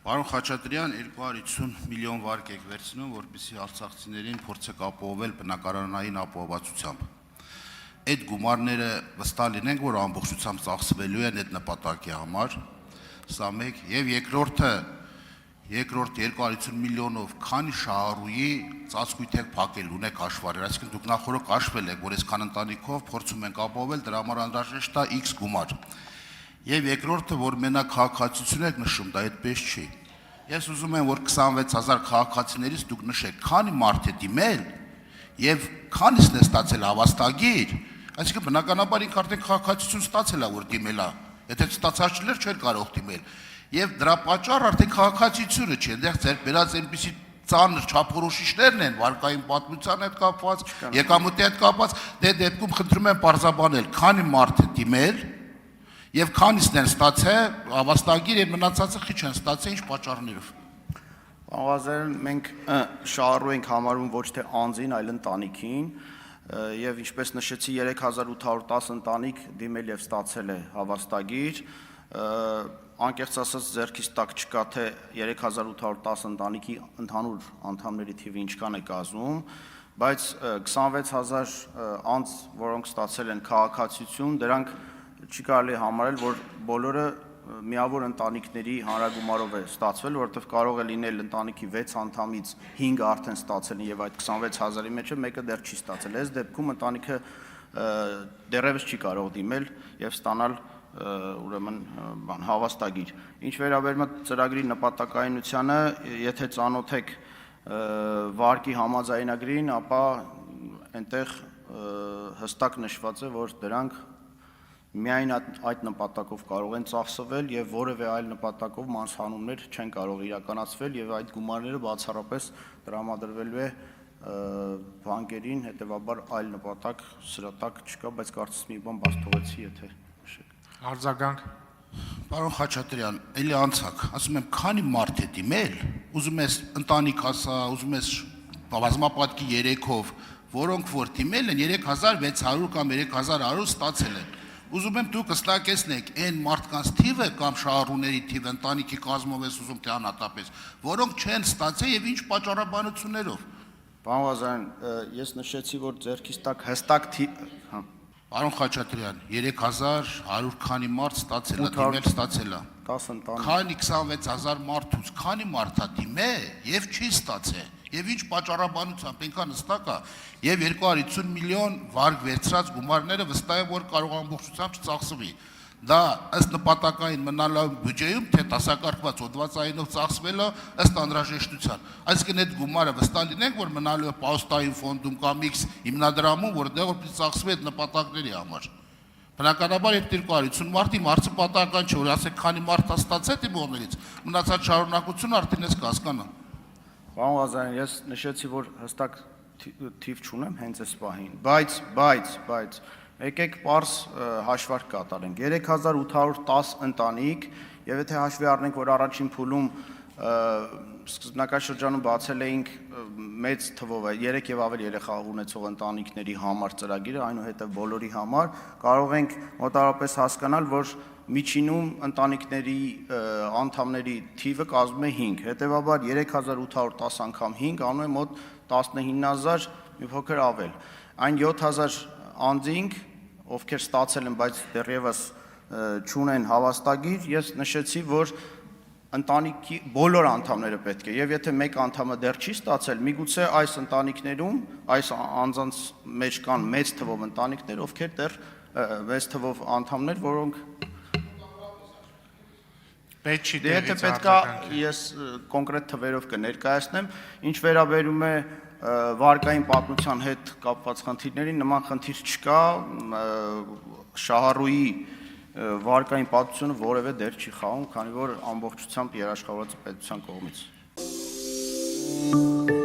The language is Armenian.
Պարոն Խաչատրյան, 250 միլիոն վարկ եք վերցնում, որպեսզի արցախցիներին փորձեք ապահովել բնակարանային ապահովվածությամբ։ Այդ գումարները վստահ լինենք, որ ամբողջությամբ ծախսվելու են այդ նպատակի համար, սա մեկ, եւ երկրորդ 250 միլիոնով քանի շահառուի ծածկույթ եք փակել, ունեք հաշվարել, այսինքն դուք նախորդ հաշվել եք, որ այսքան ընտանիքով փորձում ենք ապահովել, դրա համար անհրաժեշտ է X գումար։ Եվ երկրորդը, որ մենակ քաղաքացիություն եք նշում, դա այդպես չի։ Ես ուզում եմ, որ 26000 քաղաքացիներից դուք նշեք, քանի մարդ է դիմել եւ քանիսն է ստացել հավաստագիր, այսինքն բնականաբար ինքը արդեն քաղաքացիություն ստացել է, որ դիմել է, եթե ստացած չէր, չէր կարող դիմել։ Եվ դրա պատճառը արդեն քաղաքացիությունը չէ, այնտեղ ձեր բերած այնպիսի ծանր չափորոշիչներն են, վարկային պատմության հետ կապված, եկամուտի հետ կապված, դե դեպքում խնդրում եմ պարզաբանել, քանի մարդ է դիմել եւ քանիսն են ստացել հավաստագիր եւ մնացածը քիչ են ստացել ինչ պատճառներով։ Պարոն մենք շահառու ենք համարում ոչ թե անձին, այլ ընտանիքին եւ ինչպես նշեցի 3810 ընտանիք դիմել եւ ստացել է հավաստագիր, անկեղծ ասած ձեռքից տակ չկա թե 3810 ընտանիքի ընդհանուր անդամների թիվը ինչքան է կազմում, բայց 26000 անձ, որոնք ստացել են քաղաքացիություն, դրանք չի կարելի համարել, որ բոլորը միավոր ընտանիքների հանրագումարով է ստացվել, որովհետև կարող է լինել ընտանիքի 6 անդամից 5-ը արդեն ստացել են եւ այդ 26000-ի մեջը մեկը դեռ չի ստացել։ Այս դեպքում ընտանիքը դեռևս չի կարող դիմել եւ ստանալ ուրեմն հավաստագիր։ Ինչ վերաբերում է ծրագրի նպատակայնությանը, եթե ծանոթ եք վարկի համաձայնագրին, ապա այնտեղ հստակ նշված է, որ դրանք միայն այդ նպատակով կարող են ծախսվել եւ որևէ այլ նպատակով մանսանումներ չեն կարող իրականացվել եւ այդ գումարները բացառապես տրամադրվելու է բանկերին, հետեւաբար այլ նպատակ սրա տակ չկա, բայց կարծես մի բան բաց թողեցի, եթե նշեք։ Արձագանք։ Պարոն Խաչատրյան, էլի անցակ, ասում եմ, քանի մարդ է դիմել, ուզում ես ընտանիք ասա, ուզում ես բազմապատկի 3-ով, որոնք որ դիմել են 3600 կամ 3100 ստացել են։ Ուզում եմ դուք հստակեցնեք այն մարդկանց թիվը կամ շահառուների թիվը ընտանիքի կազմով ես ուզում թե անհատապես, որոնք չեն ստացել եւ ինչ պատճառաբանություններով։ Պարոն Ղազարյան, ես նշեցի, որ ձեռքից տակ հստակ Պարոն Խաչատրյան, 3100 քանի մարդ ստացել է, դիմել ստացել է։ 10 ընտանիք։ Քանի 26000 մարդուց, քանի մարդ է դիմել եւ չի ստացել։ Եվ ինչ պատճառաբանությամբ այնքան հստակ է, եւ 250 միլիոն վարկ վերցրած գումարները վստահ եմ, որ կարող ամբողջությամբ չծախսվի։ Դա ըստ նպատակային մնալու բյուջեում թե տասակարգված հոդվածայինով ծախսվելը ըստ անհրաժեշտության։ Այսինքն այդ գումարը վստահ լինենք, որ մնալու է պաուստային ֆոնդում կամ X հիմնադրամում, որտեղ որ ծախսվի այդ նպատակների համար։ Բնականաբար այդ 250 մարդի մարզը պատահական չէ, որ ասեք քանի մարդ է ստացել դիմողներից, մնացած շարունակությունը արդեն ես կհասկանա։ Պարոն Ղազարյան, ես նշեցի, որ հստակ թիվ չունեմ հենց այս պահին, բայց եկեք պարզ հաշվարկ կատարենք։ 3810 ընտանիք, եւ եթե հաշվի առնենք, որ առաջին փուլում սկզբնական շրջանում բացել էինք մեծ թվով 3 եւ ավելի երեխա ունեցող ընտանիքների համար ծրագիրը, այնուհետեւ բոլորի համար, կարող ենք մոտավորապես հասկանալ, որ միջինում ընտանիքների անդամների թիվը կազմում է 5, հետեւաբար 3810 անգամ 5 անում է մոտ 19000, մի փոքր ավել։ Այն 7000 անձինք, ովքեր ստացել են, բայց դեռևս չունեն հավաստագիր, ես նշեցի, որ ընտանիքի բոլոր անդամները պետք է, եւ եթե մեկ անդամը դեռ չի ստացել, միգուցե այս ընտանիքներում, այս անձանց մեջ կան մեծ թվով ընտանիքներ, ովքեր դեռ մեծ թվով անդամներ, որոնք Եթե պետք է ես կոնկրետ թվերով կներկայացնեմ, ինչ վերաբերում է վարկային պատմության հետ կապված խնդիրներին, նման խնդիր չկա, շահառուի վարկային պատմությունը որևէ դեր չի խաղում, քանի որ ամբողջությամբ երաշխավորված է պետության կողմից։